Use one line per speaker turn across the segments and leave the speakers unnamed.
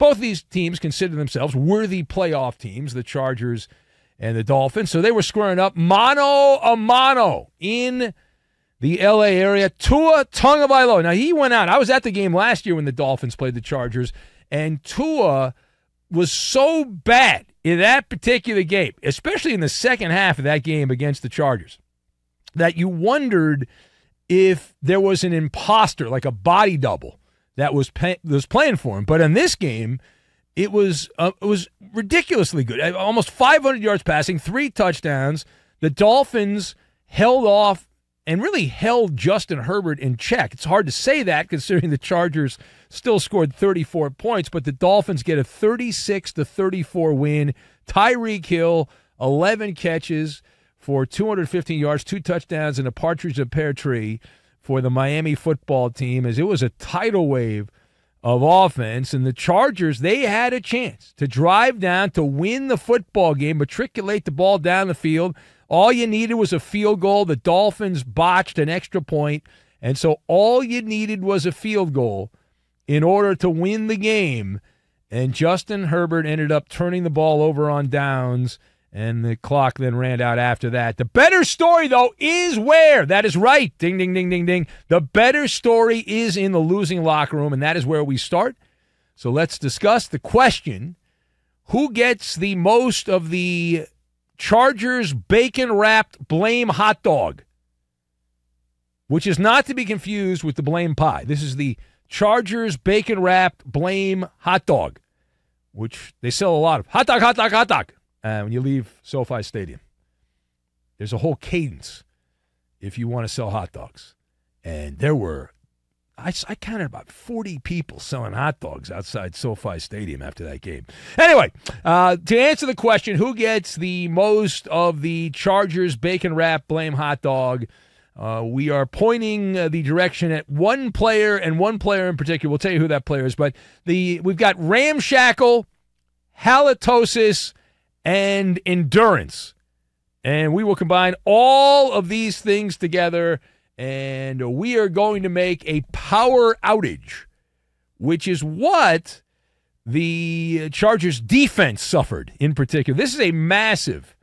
both of these teams consider themselves worthy playoff teams, the Chargers and the Dolphins. So they were squaring up mano a mano in the L.A. area. Tua Tagovailoa. Now, he went out. I was at the game last year when the Dolphins played the Chargers, and Tua was so bad in that particular game, especially in the second half of that game against the Chargers, that you wondered if there was an imposter, like a body double, that was playing for him. But in this game, it was ridiculously good. Almost 500 yards passing, 3 touchdowns. The Dolphins held off and really held Justin Herbert in check. It's hard to say that considering the Chargers still scored 34 points, but the Dolphins get a 36-34 win. Tyreek Hill, 11 catches for 215 yards, 2 touchdowns, and a partridge in a pear tree for the Miami football team, as it was a tidal wave of offense. And the Chargers, they had a chance to drive down to win the football game, matriculate the ball down the field. All you needed was a field goal. The Dolphins botched an extra point, and so all you needed was a field goal in order to win the game. And Justin Herbert ended up turning the ball over on downs, and the clock then ran out after that. The better story, though, is where? That is right. Ding, ding, ding, ding, ding. The better story is in the losing locker room, and that is where we start. So let's discuss the question: who gets the most of the Chargers bacon-wrapped blame hot dog? Which is not to be confused with the blame pie. This is the Chargers bacon-wrapped blame hot dog, which they sell a lot of. Hot dog, hot dog, hot dog. When you leave SoFi Stadium, there's a whole cadence if you want to sell hot dogs. And there were, I counted about 40 people selling hot dogs outside SoFi Stadium after that game. Anyway, to answer the question, who gets the most of the Chargers bacon-wrapped blame hot dog, we are pointing the direction at one player, and one player in particular. We'll tell you who that player is. But we've got ramshackle, halitosis, and endurance. And we will combine all of these things together, and we are going to make a power outage, which is what the Chargers defense suffered in particular. This is a massive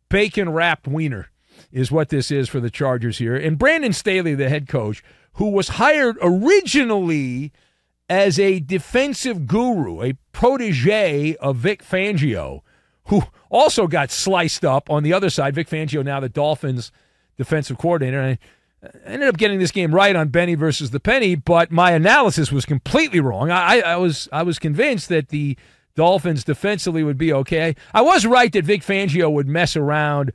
bacon-wrapped wiener is what this is for the Chargers here. And Brandon Staley, the head coach, who was hired originally as a defensive guru, a protege of Vic Fangio, who also got sliced up on the other side. Vic Fangio, now the Dolphins defensive coordinator. And I ended up getting this game right on Benny versus the Penny, but my analysis was completely wrong. I was convinced that the Dolphins defensively would be okay. I was right that Vic Fangio would mess around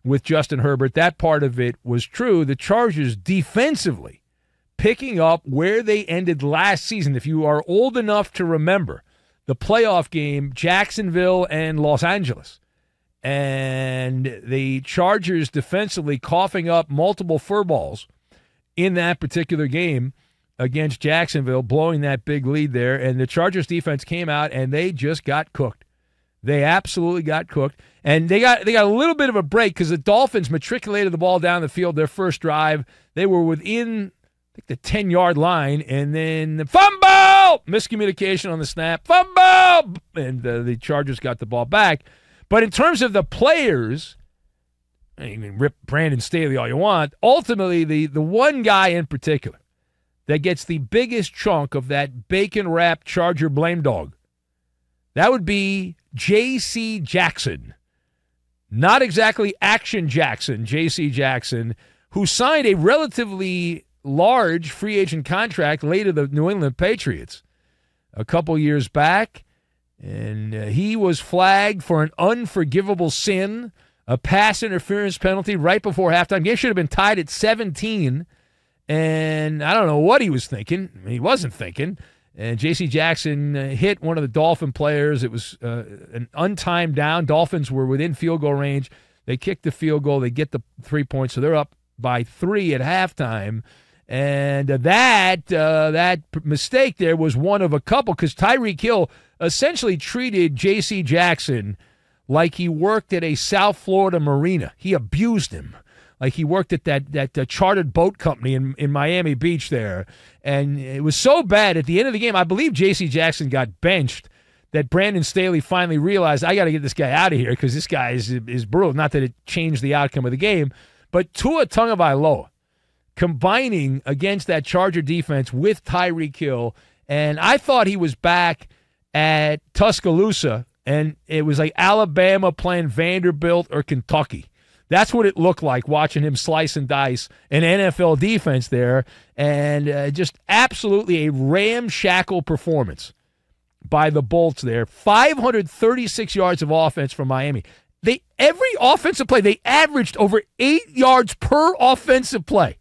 with Justin Herbert. That part of it was true. The Chargers defensively picking up where they ended last season. If you are old enough to remember the playoff game, Jacksonville and Los Angeles, and the Chargers defensively coughing up multiple furballs in that particular game against Jacksonville, blowing that big lead there, and the Chargers defense came out and they just got cooked. They absolutely got cooked, and they got a little bit of a break because the Dolphins matriculated the ball down the field their first drive. They were within, I think, the 10-yard line, and then the fumble! Miscommunication on the snap. Fumble! And the Chargers got the ball back. But in terms of the players, you can rip Brandon Staley all you want. Ultimately, the one guy in particular that gets the biggest chunk of that bacon-wrapped Charger blame dog, that would be J.C. Jackson. Not exactly Action Jackson, J.C. Jackson, who signed a relatively large free agent contract late to the New England Patriots a couple years back, and he was flagged for an unforgivable sin, a pass interference penalty right before halftime. Game should have been tied at 17, and I don't know what he was thinking. He wasn't thinking, and J.C. Jackson hit one of the Dolphin players. It was an untimed down. Dolphins were within field goal range. They kicked the field goal. They get the 3 points, so they're up by 3 at halftime. And that mistake there was one of a couple, because Tyreek Hill essentially treated J.C. Jackson like he worked at a South Florida marina. He abused him like he worked at that chartered boat company in Miami Beach there. And it was so bad at the end of the game, I believe J.C. Jackson got benched that Brandon Staley finally realized, I got to get this guy out of here because this guy is brutal. Not that it changed the outcome of the game, but Tua Tagovailoa combining against that Charger defense with Tyreek Hill, and I thought he was back at Tuscaloosa, and it was like Alabama playing Vanderbilt or Kentucky. That's what it looked like watching him slice and dice an NFL defense there, and just absolutely a ramshackle performance by the Bolts there. 536 yards of offense from Miami. Every offensive play, they averaged over 8 yards per offensive play.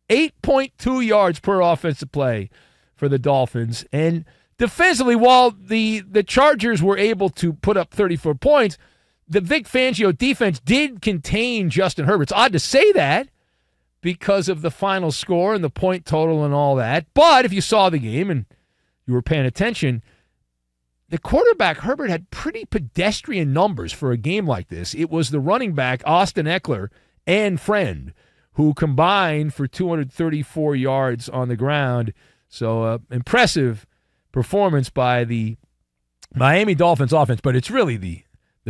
8.2 yards per offensive play for the Dolphins. And defensively, while the Chargers were able to put up 34 points, the Vic Fangio defense did contain Justin Herbert. It's odd to say that because of the final score and the point total and all that. But if you saw the game and you were paying attention, the quarterback, Herbert, had pretty pedestrian numbers for a game like this. It was the running back, Austin Eckler, and Friend, who combined for 234 yards on the ground. So impressive performance by the Miami Dolphins offense, but it's really the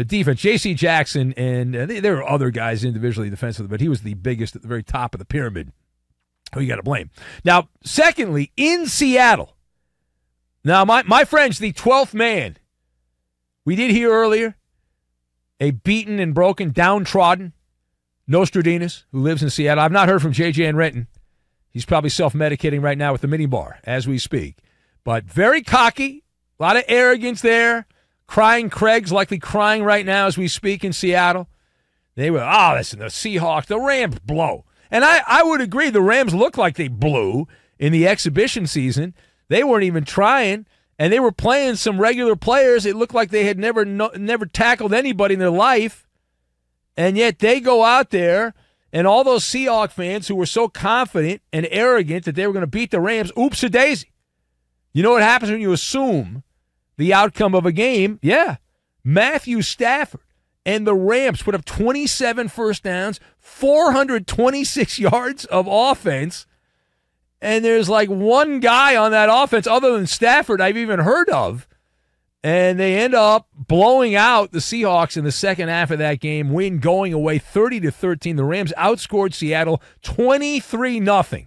defense. J.C. Jackson, and there are other guys individually defensively, but he was the biggest at the very top of the pyramid, who you got to blame. Now, secondly, in Seattle, now, my friends, the 12th man, we did hear earlier, a beaten and broken, downtrodden Nostradamus who lives in Seattle. I've not heard from J.J. and Renton. He's probably self-medicating right now with the minibar as we speak. But very cocky, a lot of arrogance there. Crying Craig's likely crying right now as we speak in Seattle. They were, listen, the Seahawks, the Rams blow. And I would agree, the Rams look like they blew in the exhibition season. They weren't even trying, and they were playing some regular players. It looked like they had never tackled anybody in their life, and yet they go out there, and all those Seahawks fans who were so confident and arrogant that they were going to beat the Rams, oops-a-daisy. You know what happens when you assume the outcome of a game? Yeah, Matthew Stafford and the Rams put up 27 first downs, 426 yards of offense, and there's like one guy on that offense other than Stafford I've even heard of. And they end up blowing out the Seahawks in the second half of that game, win going away 30-13. The Rams outscored Seattle 23-0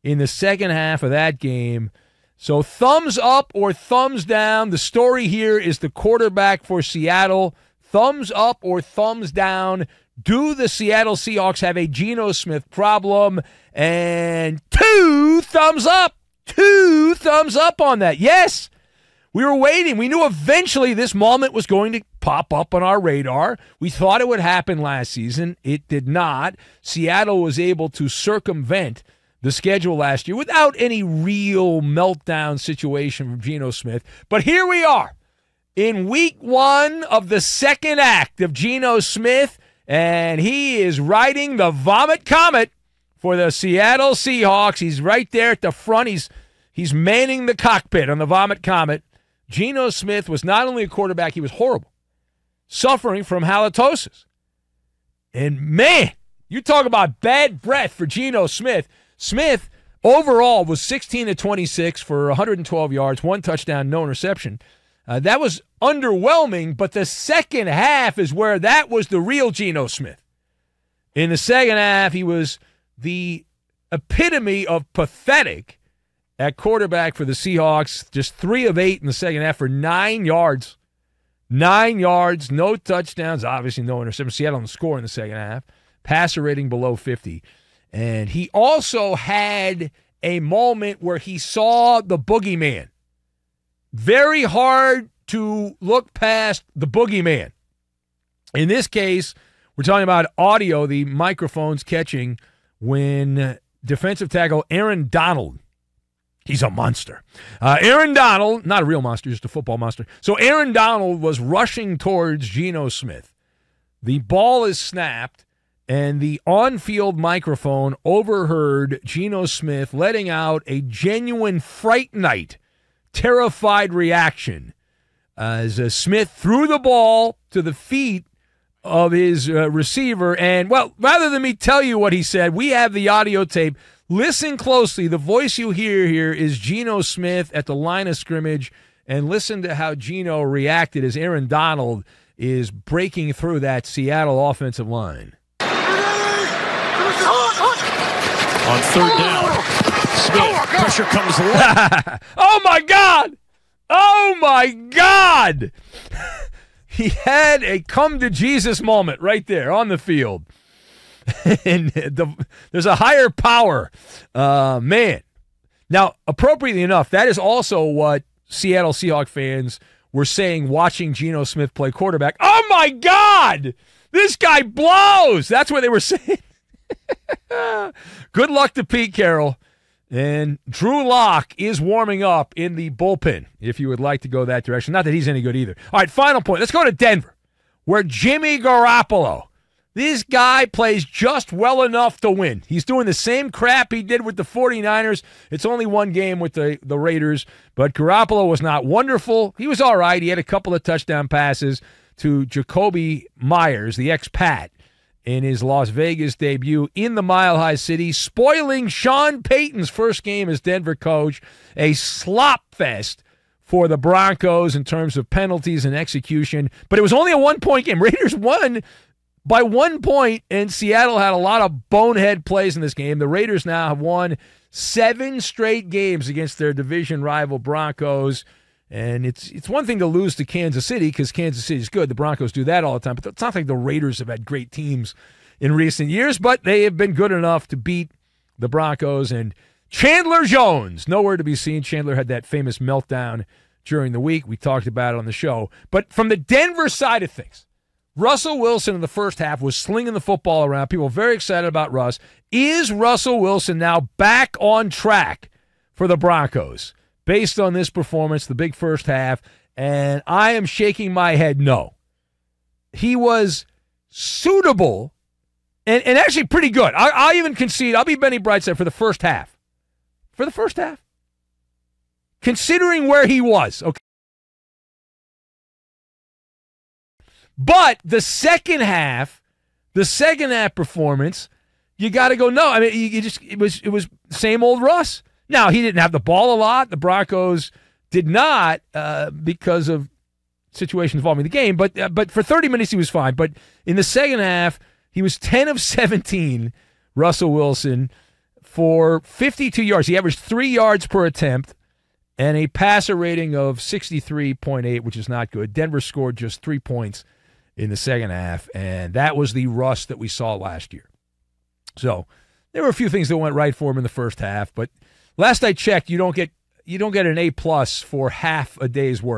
in the second half of that game. So thumbs up or thumbs down. The story here is the quarterback for Seattle. Thumbs up or thumbs down. Do the Seattle Seahawks have a Geno Smith problem? And 2 thumbs up. 2 thumbs up on that. Yes, we were waiting. We knew eventually this moment was going to pop up on our radar. We thought it would happen last season. It did not. Seattle was able to circumvent the schedule last year without any real meltdown situation from Geno Smith. But here we are in week 1 of the second act of Geno Smith, and he is riding the Vomit Comet for the Seattle Seahawks. He's right there at the front. He's manning the cockpit on the Vomit Comet. Geno Smith was not only a quarterback, he was horrible, suffering from halitosis. And, man, you talk about bad breath for Geno Smith. Smith, overall, was 16-26 for 112 yards, 1 touchdown, no interception. That was underwhelming, but the second half is where that was the real Geno Smith. In the second half, he was the epitome of pathetic at quarterback for the Seahawks. Just 3 of 8 in the second half for 9 yards. 9 yards, no touchdowns, obviously no interception. Seattle didn't score in the second half. Passer rating below 50. And he also had a moment where he saw the boogeyman. Very hard to look past the boogeyman. In this case, we're talking about audio, the microphones catching when defensive tackle Aaron Donald, he's a monster. Aaron Donald, not a real monster, just a football monster. So Aaron Donald was rushing towards Geno Smith. The ball is snapped, and the on-field microphone overheard Geno Smith letting out a genuine Fright Night, terrified reaction as Smith threw the ball to the feet of his receiver. And, well, rather than me tell you what he said, we have the audio tape. Listen closely. The voice you hear here is Geno Smith at the line of scrimmage, and listen to how Geno reacted as Aaron Donald is breaking through that Seattle offensive line.
On third down, Smith, pressure comes left.
Oh, my God! Oh, my God! He had a come-to-Jesus moment right there on the field. And there's a higher power. Man. Now, appropriately enough, that is also what Seattle Seahawks fans were saying watching Geno Smith play quarterback. Oh, my God! This guy blows! That's what they were saying. Good luck to Pete Carroll. And Drew Lock is warming up in the bullpen, if you would like to go that direction. Not that he's any good either. All right, final point. Let's go to Denver, where Jimmy Garoppolo, this guy plays just well enough to win. He's doing the same crap he did with the 49ers. It's only one game with the Raiders, but Garoppolo was not wonderful. He was all right. He had a couple of touchdown passes to Jacoby Myers, the ex-Pat, in his Las Vegas debut in the Mile High City, spoiling Sean Payton's first game as Denver coach. A slop fest for the Broncos in terms of penalties and execution. But it was only a one-point game. Raiders won by 1 point, and Seattle had a lot of bonehead plays in this game. The Raiders now have won 7 straight games against their division rival Broncos. And it's one thing to lose to Kansas City because Kansas City is good. The Broncos do that all the time. But it's not like the Raiders have had great teams in recent years, but they have been good enough to beat the Broncos. And Chandler Jones, nowhere to be seen. Chandler had that famous meltdown during the week. We talked about it on the show. But from the Denver side of things, Russell Wilson in the first half was slinging the football around. People were very excited about Russ. Is Russell Wilson now back on track for the Broncos based on this performance, the big first half? And I am shaking my head no. He was suitable and actually pretty good. I'll even concede, I'll be Benny Brightside for the first half. For the first half. Considering where he was, okay. But the second half performance, you got to go no. I mean, it was same old Russ. Now, he didn't have the ball a lot. The Broncos did not because of situations involving the game. But for 30 minutes, he was fine. But in the second half, he was 10 of 17, Russell Wilson, for 52 yards. He averaged 3 yards per attempt and a passer rating of 63.8, which is not good. Denver scored just 3 points in the second half, and that was the Russ that we saw last year. So there were a few things that went right for him in the first half, but last I checked, you don't get an A+ for half a day's work.